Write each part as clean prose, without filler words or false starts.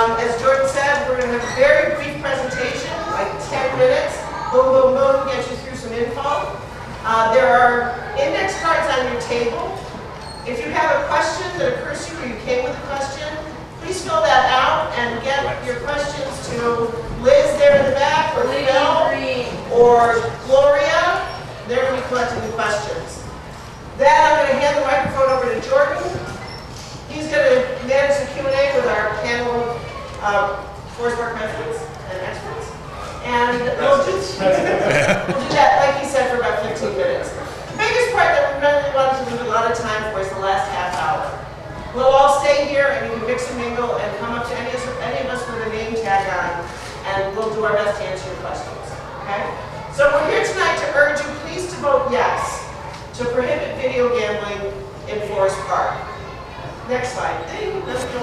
As Jordan said, we're going to have a very brief presentation, like 10 minutes. Boom, boom, boom, get you through some info. There are index cards on your table. If you have a question that occurs to you or you came with a question, please fill that out and get your questions to Liz there in the back, or Phil, or Gloria. They're going to be collecting the questions. Then I'm going to hand the microphone over to Jordan. He's going to manage the Q&A with our panel of Forest Park residents and experts. And we'll do that, like he said, for about 15 minutes. The biggest part that we really wanted to leave a lot of time for is the last half hour. We'll all stay here and you can mix and mingle and come up to any of us with a name tag on, and we'll do our best to answer your questions. Okay? So we're here tonight to urge you please to vote yes to prohibit video gambling in Forest Park. Next slide. Let's go.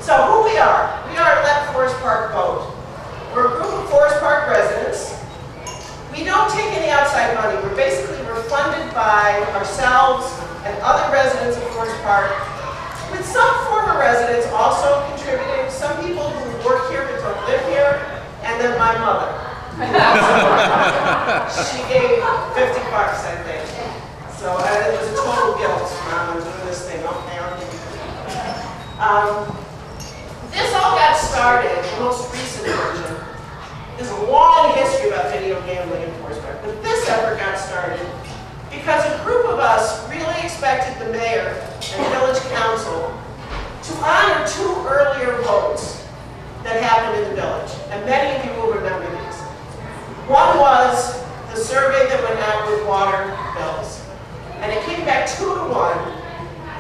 So who we are Let Forest Park Vote. We're a group of Forest Park residents. We don't take any outside money. We're funded by ourselves and other residents of Forest Park, with some former residents also contributing, some people who work here but don't live here, and then my mother. She gave 50 bucks, I think. So it was a total guilt, Mom, I'm doing this thing. Okay, I'll give you. This all got started, the most recent version. There's a long history about video gambling in Forest Park, but this effort got started because a group of us really expected the mayor and village council to honor 2 earlier votes that happened in the village, and many of you will remember these. One was the survey that went out with water bills, and it came back 2 to 1.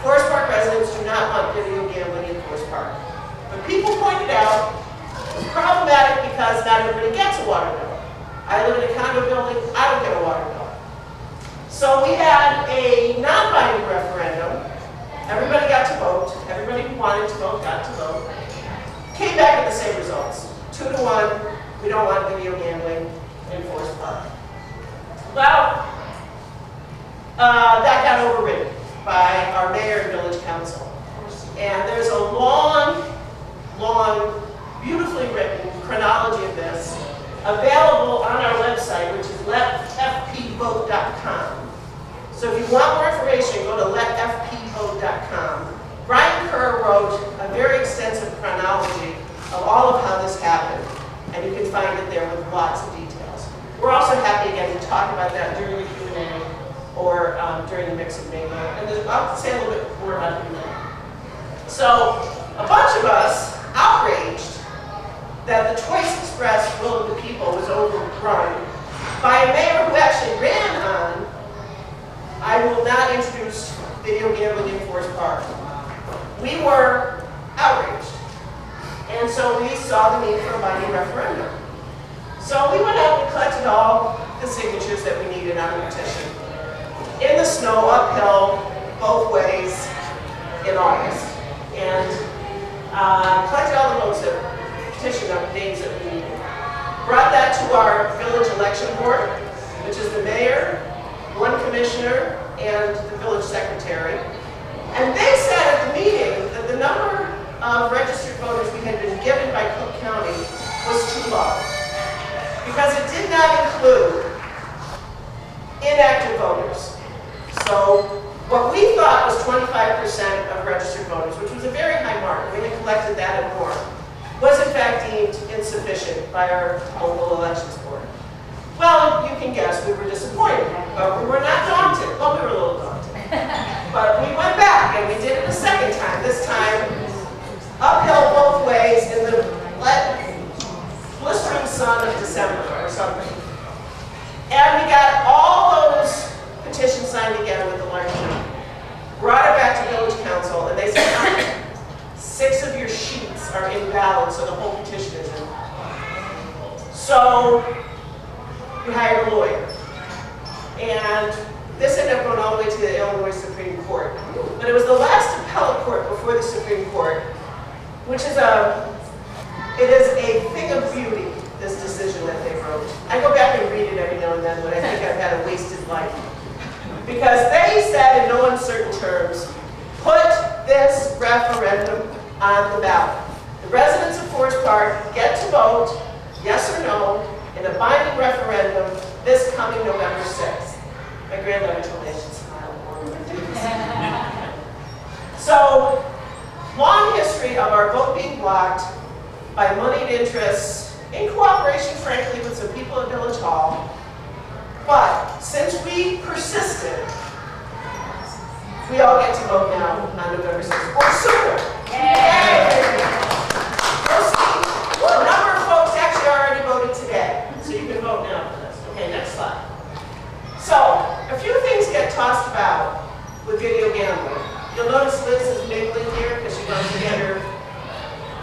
Forest Park residents do not want video gambling in Forest Park. But people pointed out it's problematic because not everybody gets a water bill. I live in a condo building, I don't get a water bill. So we had a non-binding referendum. Everybody got to vote. Everybody who wanted to vote got to vote. Came back with the same results. 2 to 1, we don't want video gambling in Forest Park. Well, that got overridden by our mayor and village council. And there's a long, beautifully written chronology of this available on our website, which is letfpvote.com. So if you want more information, go to letfpvote.com. Brian Kerr wrote a very extensive chronology of all of how this happened, and you can find it there with lots of details. We're also happy again to talk about that during the Q&A or during the mix and mingle, and I'll say a little bit more about it in a minute. So a bunch of us outraged that the choice expressed will of the people was overrun by a mayor who actually ran on, I will not introduce video gambling in Forest Park. We were outraged. And so we saw the need for a binding referendum. So we went out and collected all the signatures that we needed on the petition. In the snow, uphill, both ways, in August. And collected all the votes that petitioned on the names that we needed. Brought that to our village election board, which is the mayor, 1 commissioner, and the village secretary. And they said at the meeting that the number of registered voters we had been given by Cook County was too low, because it did not include inactive voters. So what we thought was 25% of registered voters, which was a very high mark, we had collected that and more, was in fact deemed insufficient by our local elections board. Well, you can guess we were disappointed, but we were not daunted. Well, we were a little daunted. But we went back and we did it a second time, this time uphill both ways in the blistering sun of December or something. And we got all those petitions signed again with a large number. Brought it back to village council, and they said, 6 of your sheets are invalid, so the whole petition is invalid. So we hired a lawyer. And this ended up going all the way to the Illinois Supreme Court. But it was the last appellate court before the Supreme Court, which is it is a thing of beauty, this decision that they wrote. I go back and read it every now and then, but I think I've had a wasted life. Because they said in no uncertain terms, put this referendum on the ballot. The residents of Forest Park get to vote, yes or no, in a binding referendum this coming November 6th. My granddaughter told me I should smile more when I do this. So, long history of our vote being blocked by moneyed interests, in cooperation, frankly, with some people at Village Hall. But since we persisted, we all get to vote now on November 6th, or sooner. Yay! We'll see. A number of folks actually already voted today, so you can vote now for this. Okay, next slide. So, a few things get tossed about with video gambling. You'll notice Liz is niggling here because she wants to get her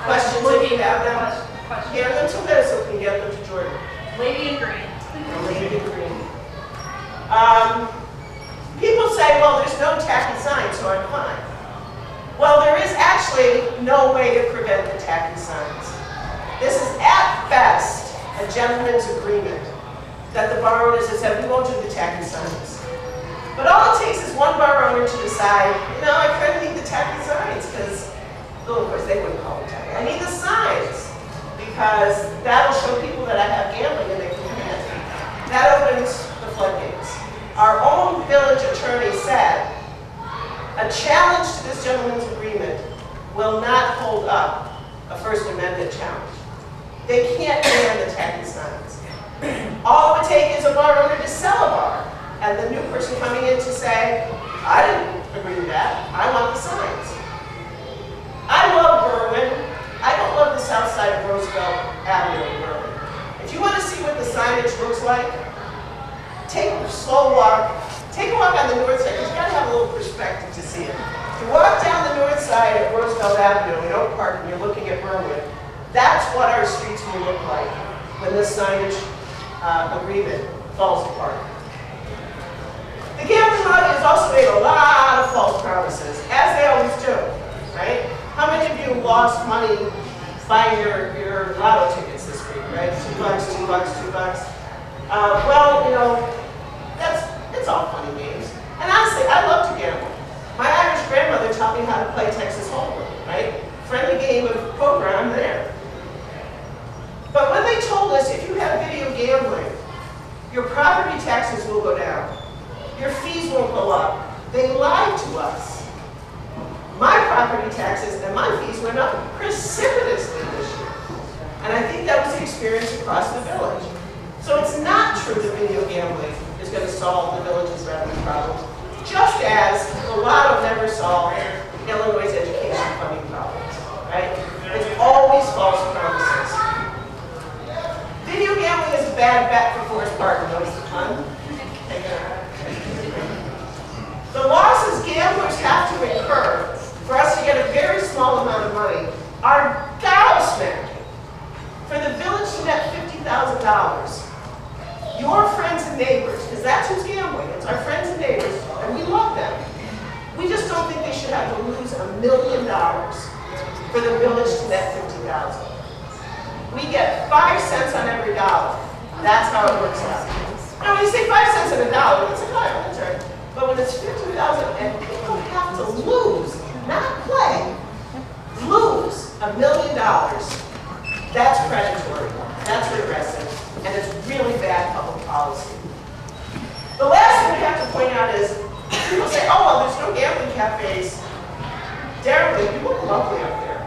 questions if you have them. Hand them to Liz so we can get them to Jordan. Lady in green. Lady in green. People say, well, there's no tacky sign, so I'm fine. Well, there is actually no way to prevent the tacky signs. This is at best a gentleman's agreement that the bar owners have said we won't do the tacky signs. But all it takes is one bar owner to decide, you know, I kind of need the tacky signs because, well, of course, they wouldn't call them tacky. I need the signs because that'll show people that I have gambling and they can come in. That opens the floodgates. Our own village attorney said a challenge to this gentleman's agreement will not hold up a First Amendment challenge. They can't ban the tacky signs. All it would take is a bar owner to sell a bar, and the new person coming in to say, I didn't agree with that, I want the signs. I love Berwyn. I don't love the south side of Roosevelt Avenue in Berwyn. If you want to see what the signage looks like, take a slow walk. Take a walk on the north side, because you've got to have a little perspective to see it. If you walk down the north side of Roosevelt Avenue in Oak Park and you're looking at Berwyn, that's what our streets will look like when this signage agreement falls apart. The gambling lobby has also made a lot of false promises, as they always do, right? How many of you lost money buying your lotto tickets this week, right? $2, $2, $2. Well, you know, it's all fun and games. And honestly, I love to gamble. My Irish grandmother taught me how to play Texas Hold'em, right? Friendly game of poker, I'm there. But when they told us if you have video gambling, your property taxes will go down. Your fees won't go up. They lied to us. My property taxes and my fees went up precipitously this year. And I think that was the experience across the village. So it's not true that video gambling is going to solve the village's revenue problem, just as the lotto never solved Illinois' education funding problems, right? It's always false promises. Video gambling is a bad bet for Forest Park. Notice the pun? The losses gamblers have to incur for us to get a very small amount of money are gobsmacking. For the village to net $50,000, your friends and neighbors, because that's who's gambling, it's our friends and neighbors, and we love them. We just don't think they should have to lose $1 million for the village to net $50,000. We get 5 cents on every dollar. That's how it works out. Now, when you say 5 cents on a dollar, it's a higher return. But when it's $50,000 and people have to lose, not play, lose $1 million, that's predatory, that's regressive, and it's really bad public policy. The last thing we have to point out is, people say, oh, well, there's no gambling cafes. Darren, you look lovely up there.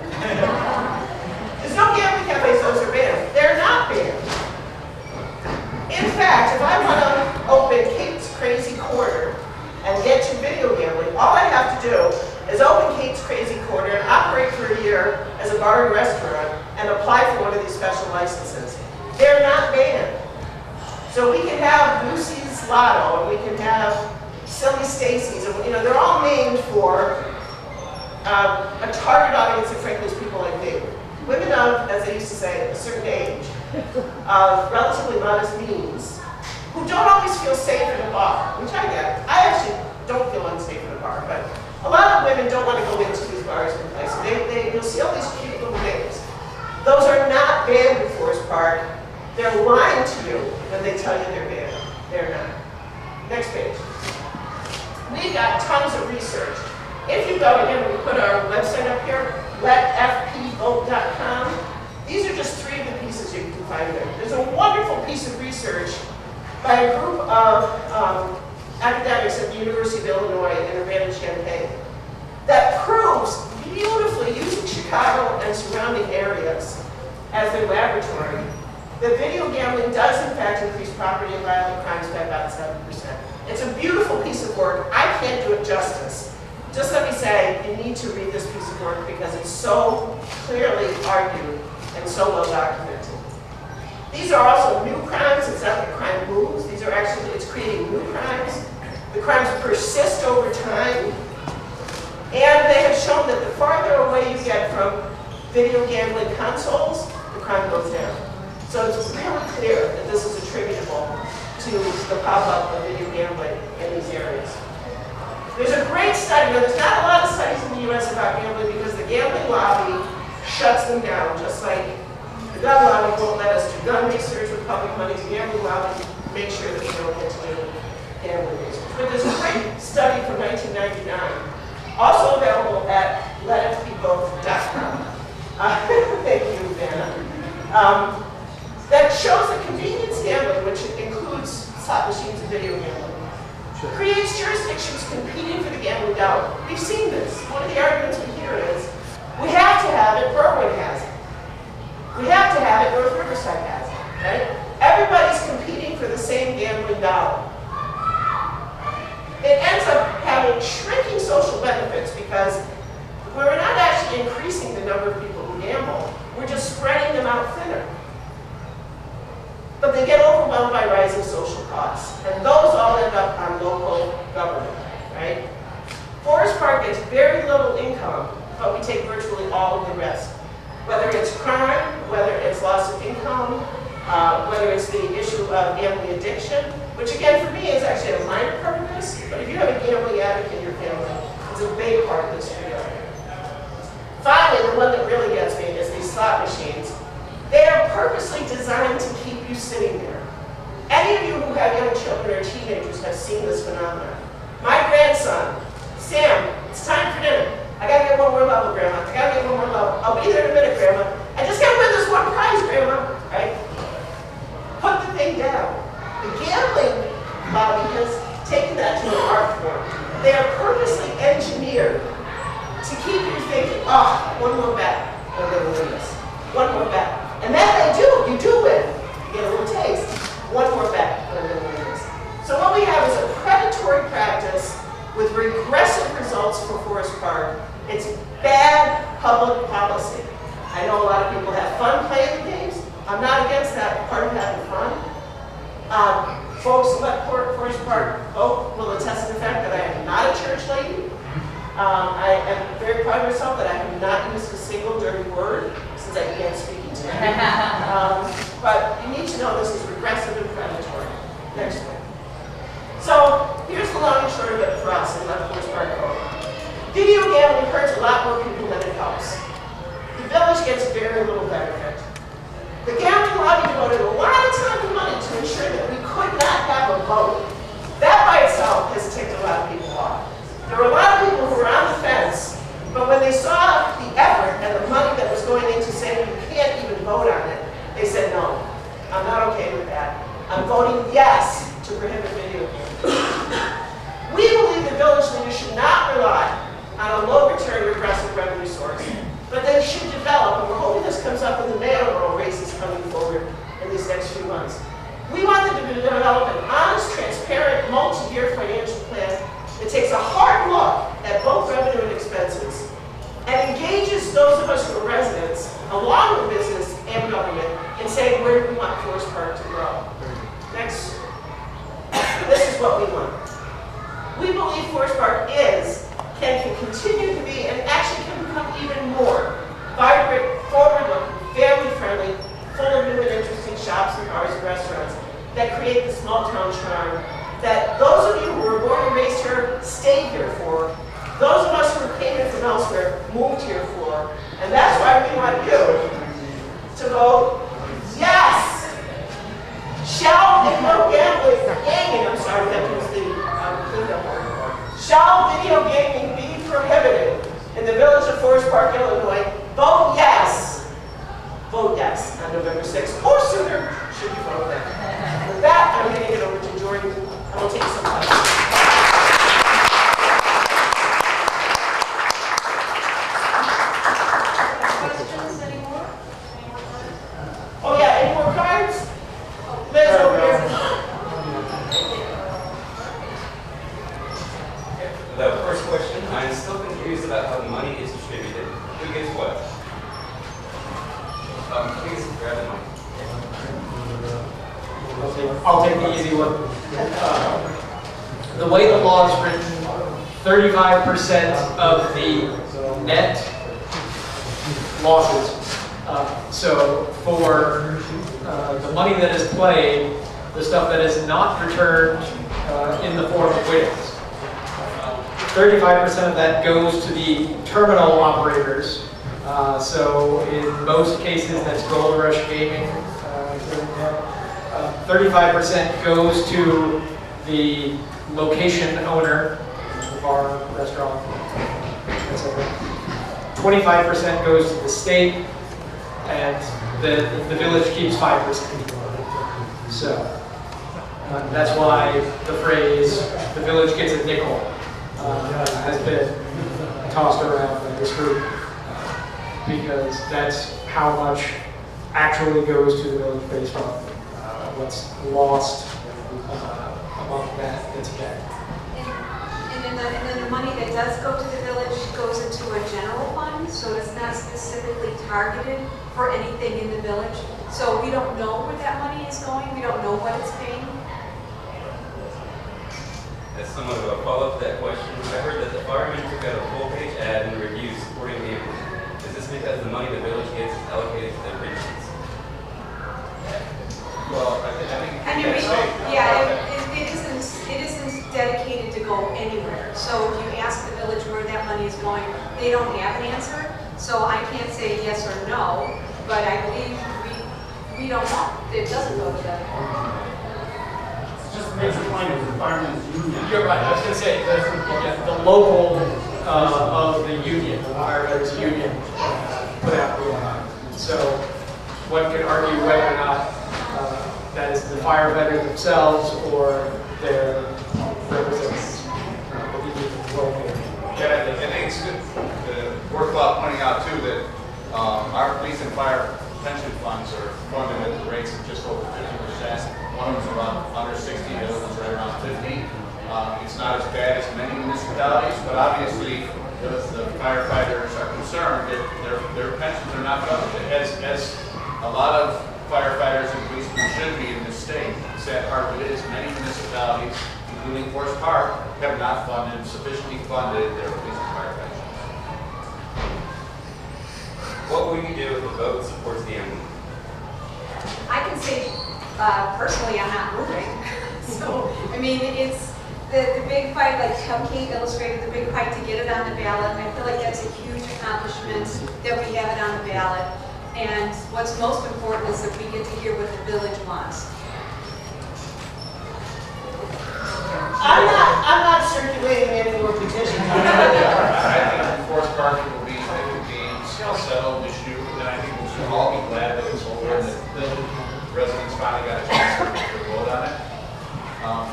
There's no gambling cafes, those are banned. They're not banned. In fact, if I want to open Kate's Crazy Corner and get to video gambling, all I have to do is open Kate's Crazy Corner and operate for a year as a bar and restaurant and apply for one of these special licenses. They're not banned. So we can have Lucy's Lotto, and we can have Silly Stacy's, and you know, they're all named for a target audience of frankly people like me. Women of, as they used to say, a certain age, of relatively modest means, who don't always feel safe in a bar, which I get. I actually don't feel unsafe in a bar, but a lot of women don't want to go into these bars and places. You'll see all these cute little names. Those are not banned in Forest Park. They're lying to you when they tell you they're banned. They're not. Next page. We've got tons of research. If you go, again, we put our website up here. letfpvote.com. These are just 3 of the pieces you can find there. There's a wonderful piece of research by a group of academics at the University of Illinois in Urbana-Champaign that proves beautifully, using Chicago and surrounding areas as their laboratory, that video gambling does in fact increase property and violent crimes by about 7%. It's a beautiful piece of work. I can't do it justice. Just let me say, you need to read this piece of work because it's so clearly argued and so well documented. These are also new crimes. It's not that crime moves. These are actually, it's creating new crimes. The crimes persist over time. And they have shown that the farther away you get from video gambling consoles, the crime goes down. So it's really clear that this is attributable to the pop-up of video gambling in these areas. There's a great study. Now, there's not a lot of studies in the U.S. about gambling because the gambling lobby shuts them down, just like the gun lobby won't let us do gun research with public money. The gambling lobby makes sure that we don't get to do gambling research. But there's a great study from 1999, also available at letfpvote.com. Thank you, Vanna. That shows that convenience gambling, which includes slot machines and video gambling, creates jurisdictions competing for the gambling dollar. We've seen this. One of the arguments we hear is, we have to have it, Berwyn has it. We have to have it, North Riverside has it, right? Everybody's competing for the same gambling dollar. It ends up having shrinking social benefits because we're not actually increasing the number of people who gamble, we're just spreading them out thinner. But they get overwhelmed by rising social costs, and those all end up on local government, right? Forest Park gets very little income, but we take virtually all of the rest. Whether it's crime, whether it's loss of income, whether it's the issue of gambling addiction, which again for me is actually a minor part of this, but if you have a gambling addict in your family, it's a big part of this for you. Finally, the one that really gets me is these slot machines. They are purposely designed to keep you sitting there. Any of you who have young children or teenagers have seen this phenomenon. My grandson, Sam, it's time for dinner. I gotta get one more level, Grandma. I gotta get one more level. I'll be there in a minute, Grandma. I just gotta win this one prize, Grandma. Right? Put the thing down. The gambling lobby has taken that to an art form. They are purposely engineered to keep you thinking, oh, one more bet, I'm gonna win this. One more bet. And then they do, you do win. You get a little taste. One more bet, and I'm going to win this. So what we have is a predatory practice with regressive results for Forest Park. It's bad public policy. I know a lot of people have fun playing the games. I'm not against that part of having fun. Folks who let Forest Park vote will attest to the fact that I am not a church lady. I am very proud of myself that I have not used a single dirty word since I began speaking today. But you need to know this is regressive and predatory. Next one. So here's the long and short of it for us in Left Forest Park Code. Video gambling hurts a lot more people than it helps. The village gets very little benefit. The gambling lobby devoted a lot of time and money to ensure that we could not have a vote. That by itself has ticked a lot of people off. There were a lot of people who were on the fence, but when they saw the effort and the money that was going into saying you can't even vote on it, they said, no, I'm not okay with that. I'm voting yes to prohibit video games. We believe the village leaders should not rely on a low-return regressive revenue source, but they should develop, and we're hoping this comes up in the mayoral races coming forward in these next few months. We want them to develop an honest, transparent, multi-year financial plan that takes a hard look at both revenue and expenses and engages those of us who are residents, along with business and government, in saying where do we want Forest Park to grow. Next. This is what we want. We believe Forest Park can continue to be, and actually can become even more vibrant, forward-looking, family-friendly, full of new and interesting shops and bars and restaurants that create the small-town charm that those of you who were born and raised here stayed here for, those of us who came in from elsewhere moved here for, and that's why we want you to vote yes. Shall video gaming, I'm sorry, that was the cleanup word. Shall video gaming be prohibited in the village of Forest Park, Illinois, vote yes. Vote yes on November 6th, or sooner, should you vote then. With that, I'm handing it over to Jordan, and we'll take some questions. Questions anymore? Oh yeah, any more cards? Liz over here. The first question, I'm still confused about how the money is distributed. Who gets what? Please grab the mic. I'll take the easy one. The way the law is written, 35% of the net losses. So for the money that is played, the stuff that is not returned in the form of winnings, 35% of that goes to the terminal operators. So in most cases, that's Gold Rush Gaming. 35% goes to the location owner, bar, restaurant, etc. 25% goes to the state, and the village keeps 5%. So that's why the phrase "the village gets a nickel" has been tossed around in this group, because that's how much actually goes to the village based on what's lost among that that's back. And then the money that does go to the village goes into a general fund, so it's not specifically targeted for anything in the village. So we don't know where that money is going. We don't know what it's paying. As somewhat of a follow-up to that question, I heard that the firemen took out a full-page ad in the reviews supporting the implement. Is this because the money the village gets is allocated to their pensions? Well, I think And you can say, it isn't dedicated to go anywhere. So if you ask the village where that money is going, they don't have an answer. So I can't say yes or no, but I believe we don't know. It doesn't go to them. just a major point of the firemen's union. You're right. I was going to say the local of the union, the firefighters union, put out the law. So one could argue whether or not that is the firefighters themselves or their representatives. Yeah, I think it's good, worthwhile pointing out too that our police and fire pension funds are funded at the rates of just over 50%. One of them's around under 60, the other one's right around 50. It's not as bad as many municipalities, but obviously the firefighters are concerned that their pensions are not funded. As a lot of firefighters and policemen should be in this state. The sad part of it is many municipalities, including Forest Park, have not sufficiently funded their police and fire pensions. What will you do if the vote supports the emblem? I can say, personally, I'm not moving. So, I mean, it's the big fight, like Kate illustrated, the big fight to get it on the ballot. And I feel like that's a huge accomplishment that we have it on the ballot. And what's most important is that we get to hear what the village wants. I'm not circulating any more petitions. I think in Forest Park it will be a settled issue, and I think we should all be glad that it's over and that the residents finally got a chance to vote on it.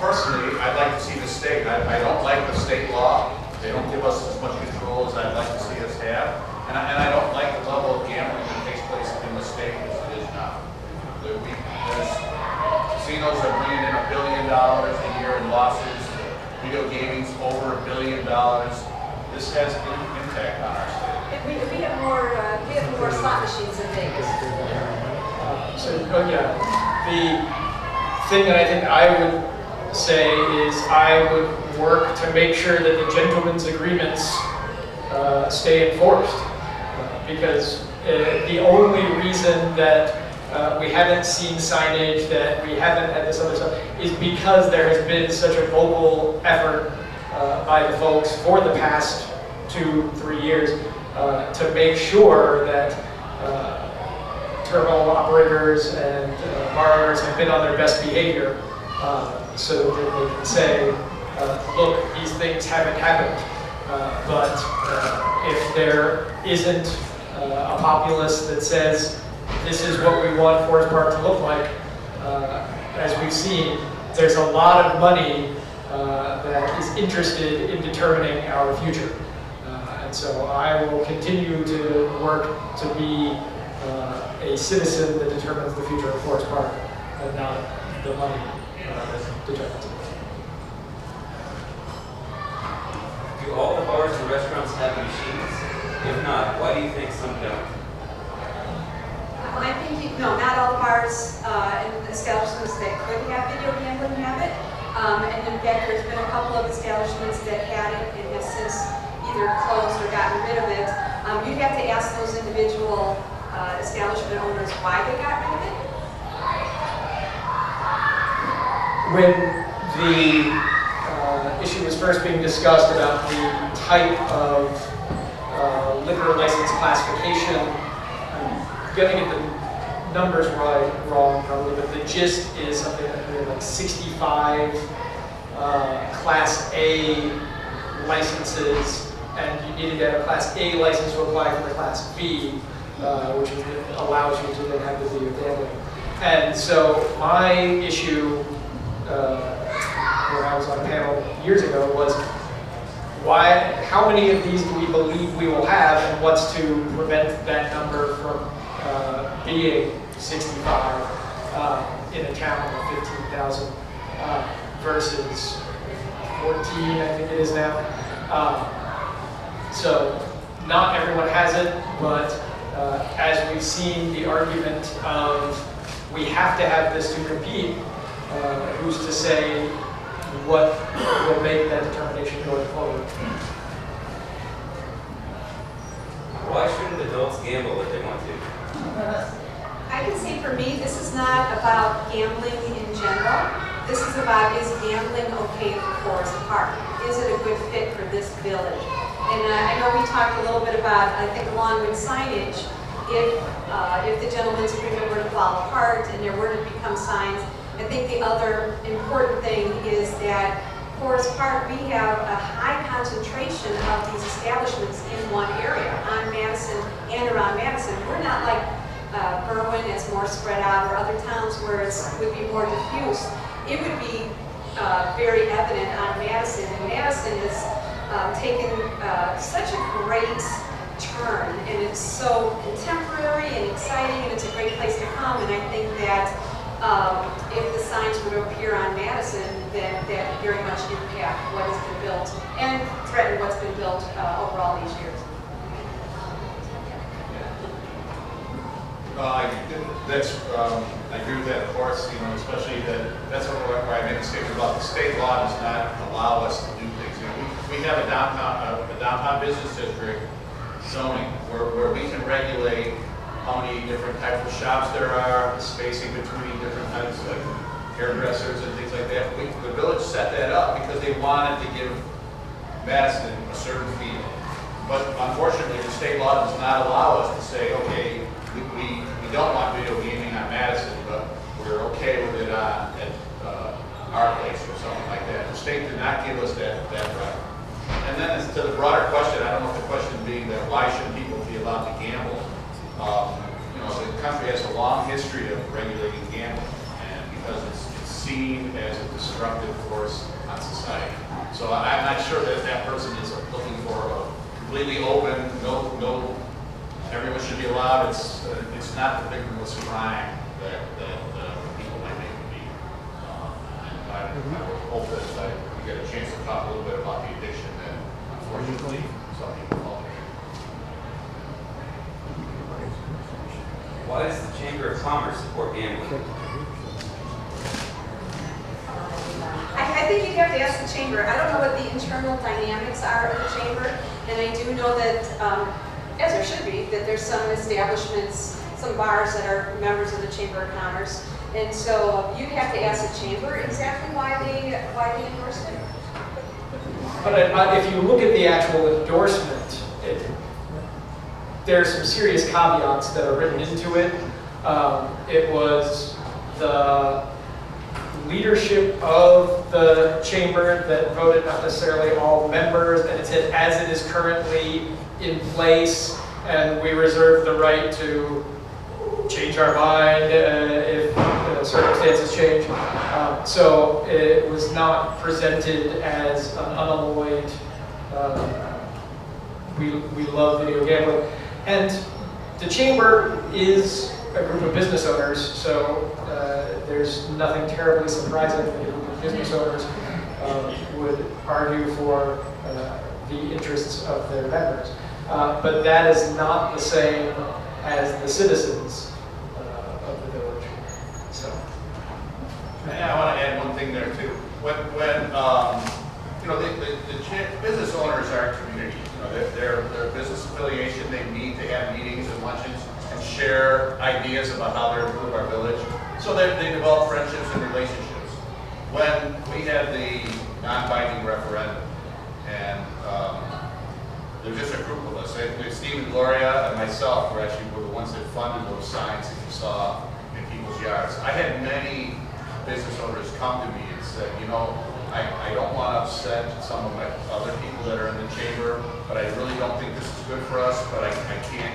Personally, I'd like to see the state. I don't like the state law. They don't give us as much control as I'd like to see us have. And I don't like the level of gambling that takes place in the state as it is now. Casinos are bringing in $1 billion a year in losses. Video gaming's over $1 billion. This has an impact on our state. We have more slot machines in Vegas. The thing that I think I would say is I would work to make sure that the gentlemen's agreements stay enforced. Because the only reason that we haven't seen signage, that we haven't had this other stuff, is because there has been such a vocal effort by the folks for the past 2-3 years to make sure that terminal operators and bar owners have been on their best behavior, so that they can say, look, these things haven't happened. But if there isn't a populace that says this is what we want Forest Park to look like, as we've seen, there's a lot of money that is interested in determining our future. And so I will continue to work to be a citizen that determines the future of Forest Park, and not the money that determines it. Do all the bars and restaurants have machines? If not, why do you think some don't? Well, I think, no, not all the bars and establishments that could have video gambling have it. And in fact, there's been a couple of establishments that had it and have since either closed or gotten rid of it. You'd have to ask those individual establishment owners why they got rid of it. When the issue was first being discussed about the type of liquor license classification, I'm going to get the numbers wrong probably, but the gist is something like 65 Class A licenses, and you needed to have a Class A license to apply for the Class B, which allows you to then have the video gambling. And so my issue when I was on a panel years ago was how many of these do we believe we will have, and what's to prevent that number from being 65 in a town of 15,000 versus 14, I think it is now. So not everyone has it, but as we've seen the argument of we have to have this to compete, who's to say what will make that determination going forward? Why shouldn't adults gamble if they want to? I can say for me, this is not about gambling in general. This is about, is gambling okay for Forest Park? Is it a good fit for this village? And I know we talked a little bit about, I think along with signage, if the gentleman's agreement were to fall apart and there were to become signs, I think the other important thing is that Forest Park, we have a high concentration of these establishments in one area, on Madison and around Madison. We're not like Berwyn, it's more spread out, or other towns where it would be more diffuse. It would be very evident on Madison, and Madison has taken such a great turn, and it's so contemporary and exciting, and it's a great place to come, and I think that if the signs were to appear on Madison, then that would very much impact what has been built and threaten what's been built over all these years. I agree with that, of course, especially that's where I made a statement about the state law does not allow us to do things. We have a downtown business district zoning where we can regulate how many different types of shops there are, the spacing between different types of hairdressers and things like that. The village set that up because they wanted to give Madison a certain feel. But unfortunately, the state law does not allow us to say, okay, we don't want video gaming on Madison, but we're okay with it at our place or something like that. The state did not give us that right. And then as to the broader question, I don't know if the question being that why should people be allowed to gamble? The country has a long history of regulating gambling, and because it's seen as a disruptive force on society. So I'm not sure that person is looking for a completely open, no, everyone should be allowed. It's not the victimless crime that people might make it be. And I would hope that we get a chance to talk a little bit about the addiction that unfortunately some people fall into. Why does the Chamber of Commerce support gambling? I think you'd have to ask the chamber. I don't know what the internal dynamics are of the chamber, and I do know that, as there should be, that there's some establishments, some bars that are members of the Chamber of Commerce, and so you'd have to ask the chamber exactly why they endorse it. But if you look at the actual endorsement, there's some serious caveats that are written into it. It was the leadership of the chamber that voted, not necessarily all members, and it said as it is currently in place, and we reserve the right to change our mind if circumstances change. So it was not presented as an unalloyed, we love video gambling. And the chamber is a group of business owners, so there's nothing terribly surprising that a group of business owners would argue for the interests of their members. But that is not the same as the citizens of the village. So. And I want to add one thing there too. When you know, the business owners are a community. You know, they're a business affiliation. They meet, they have meetings and luncheons, and share ideas about how they improve our village. So they develop friendships and relationships. When we had the non-binding referendum, and there's just a group of us. Steve and Gloria and myself were actually the ones that funded those signs that you saw in people's yards. I had many business owners come to me and said, you know, I don't want to upset some of my other people that are in the chamber, but I really don't think this is good for us, but I can't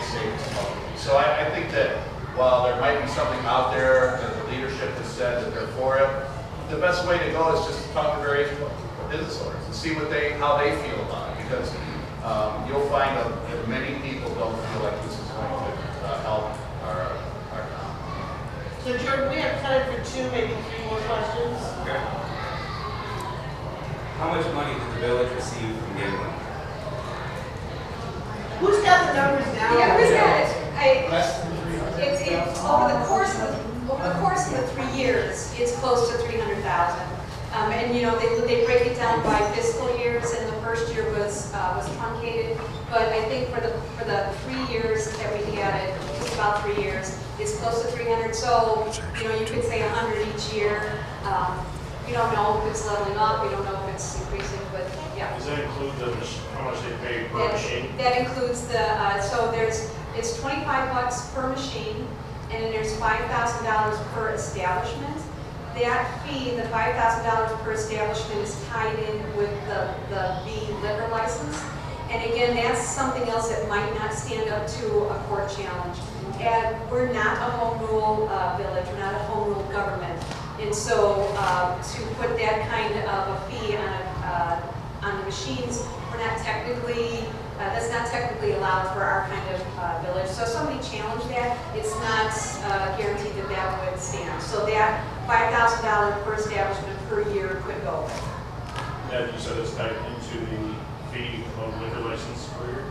say this publicly. So I think that while there might be something out there that the leadership has said that they're for it, the best way to go is just to talk to various business owners and see how they feel about it, because you'll find that many people don't feel like this is going to help our town. So Jordan, we have time for 2, maybe 3 more questions. Okay. How much money did the village receive from gambling? Who's got the numbers down? Yeah, who's got it? Less than 300,000. It's over the course of the 3 years, it's close to 300,000. And you know, they break it down by fiscal years, and the first year was truncated. But I think for the 3 years that we had it, just about 3 years, it's close to 300. So you know, you could say 100 each year. We don't know if it's leveling up. We don't know if it's increasing, but yeah. Does that include how much they pay per machine? That includes the so it's $25 per machine, and then there's $5,000 per establishment. That fee, the $5,000 per establishment, is tied in with the B liquor license. And again, that's something else that might not stand up to a court challenge. And we're not a home rule village, we're not a home rule government. And so to put that kind of a fee on the machines, we're not technically, that's not technically allowed for our kind of village. So if somebody challenged that, it's not guaranteed that that would stand. So that $5,000 per establishment per year could go. That you said it's tied into the fee of liquor license per year?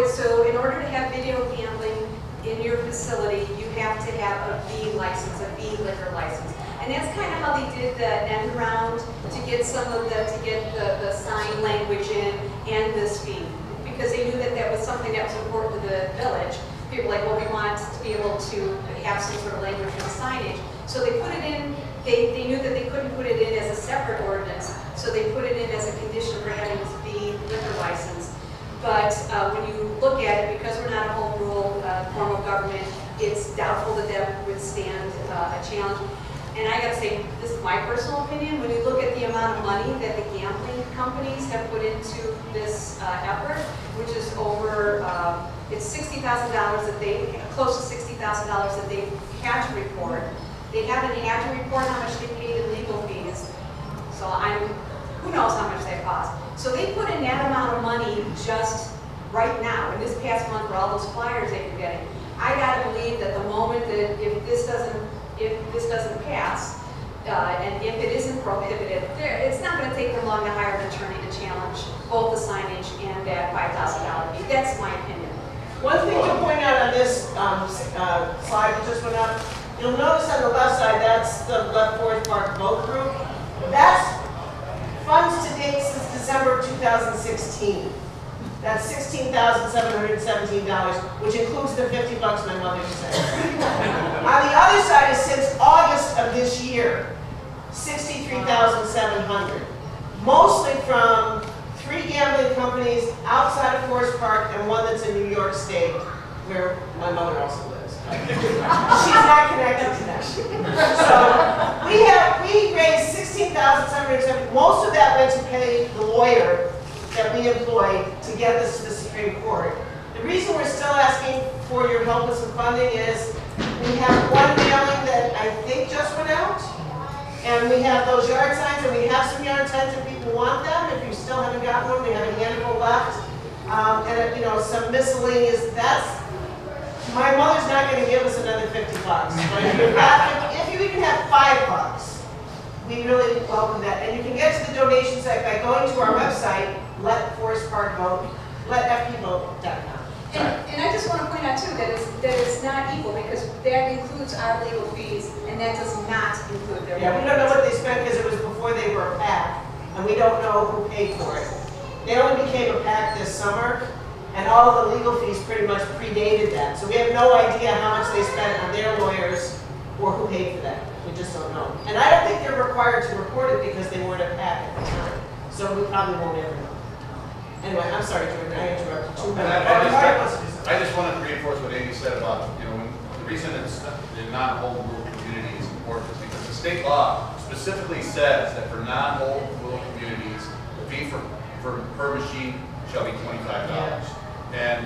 So in order to have video gambling in your facility, you have to have a B license, a B liquor license. And that's kind of how they did the end round to get the sign language in and this fee. Because they knew that that was something that was important to the village. People were like, well, we want to be able to have some sort of language in the signage. So they put it in, they knew that they couldn't put it in as a separate ordinance, so they put it in as a condition for having this B liquor license. But when you look at it, because we're not a home rule form of government, it's doubtful that that would stand a challenge. And I gotta say, this is my personal opinion, when you look at the amount of money that the gambling companies have put into this effort, which is over, it's $60,000 that they, close to $60,000 that they had to report. They haven't had to report how much they paid in legal fees. So who knows how much that cost. So they put in that amount of money just right now, in this past month, for all those flyers they've been getting. I gotta believe that the moment that if this doesn't pass, and if it isn't prohibited, it's not going to take them long to hire an attorney to challenge both the signage and that $5,000 fee. That's my opinion. One thing to point out on this slide that just went up, you'll notice on the left side, that's the Left Forest Park Boat Group. That's funds to date since December of 2016. That's $16,717, which includes the $50 my mother said. On the other side is since August of this year, $63,700. Mostly from 3 gambling companies outside of Forest Park and one that's in New York State, where my mother also lives. She's not connected to that. So we to get this to the Supreme Court. The reason we're still asking for your help with some funding is we have one mailing that I think just went out, and we have those yard signs, and we have some yard signs if people want them. If you still haven't gotten one, we have a handful left. And some miscellaneous, my mother's not going to give us another 50 bucks. But if you even have $5, we really welcome that. And you can get to the donation site by going to our website, letfpvote.com. And I just want to point out too that it's not equal, because that includes our legal fees, and that does not include their. Yeah, we don't know what they spent because it was before they were a PAC, and we don't know who paid for it. They only became a PAC this summer, and all of the legal fees pretty much predated that. So we have no idea how much they spent on their lawyers or who paid for that. We just don't know. And I don't think they're required to report it because they weren't a PAC at the time. So we probably won't ever know. Anyway, I'm sorry, Jordan, I interrupted you. I just wanted to reinforce what Amy said about, when the reason it's the non-home rule community is important is because the state law specifically says that for non-home rule communities, the fee per machine shall be $25. And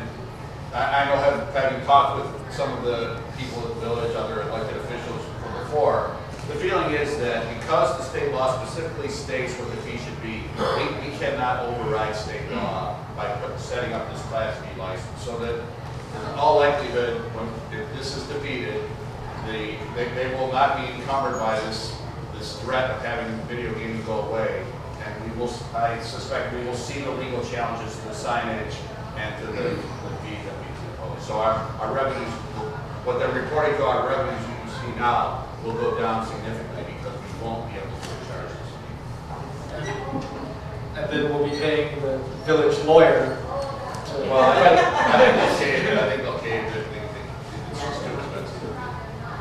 I know having talked with some of the people at the village, other elected officials from before, the feeling is that because the state law specifically states what the fee should be, we cannot override state law by setting up this Class B license. So that in all likelihood, if this is defeated, they will not be encumbered by this threat of having video gaming go away. And I suspect we will see the legal challenges to the signage and to the fee that we impose. So our revenues, what they're reporting to our revenues you see now, will go down significantly because we won't be able to charge this. And then we'll be paying the village lawyer. Well, I think they'll cave it. I think they'll cave it. It's just too expensive.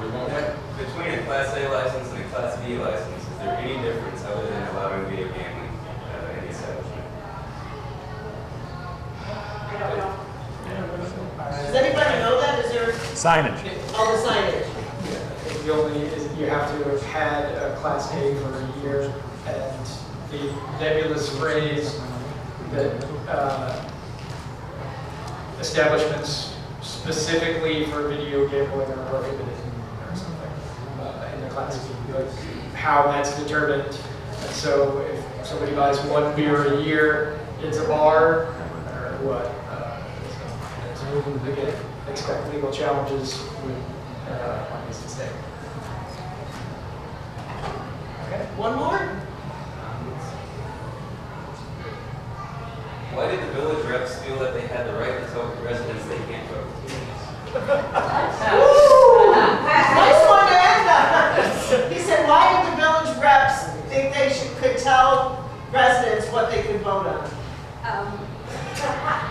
We won't have. Between a Class A license and a Class B license, is there any difference other than allowing video gambling at any establishment? I don't know. Does anybody know that? Is there Signage. all the signage? The only is you have to have had a Class A for a year, and the nebulous phrase that establishments specifically for video gambling are prohibited or something in the Class B. But how that's determined, and so if somebody buys one beer a year, it's a bar, or what? So again, expect legal challenges with money's at stake. Okay. One more? Why did the village reps feel that they had the right to tell residents they can't vote? Nice one to end on. He said, why did the village reps think they could tell residents what they could vote on?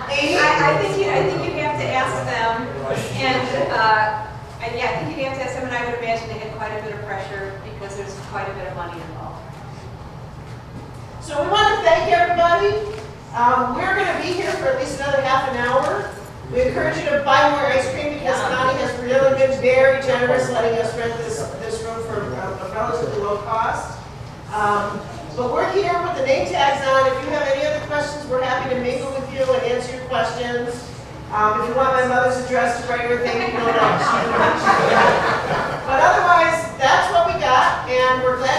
Amy? I think you have to ask them, and I think you'd have to ask them, and I would imagine they had quite a bit of pressure because there's quite a bit of money involved. So we want to thank everybody. We're going to be here for at least another half an hour. We encourage you to buy more ice cream because Connie has really been very generous letting us rent this room for a relatively low cost. But we're here with the name tags on. If you have any other questions, we're happy to mingle with you and answer your questions. If you want my mother's address to write her thank you note on, but otherwise, that's what we got, and we're glad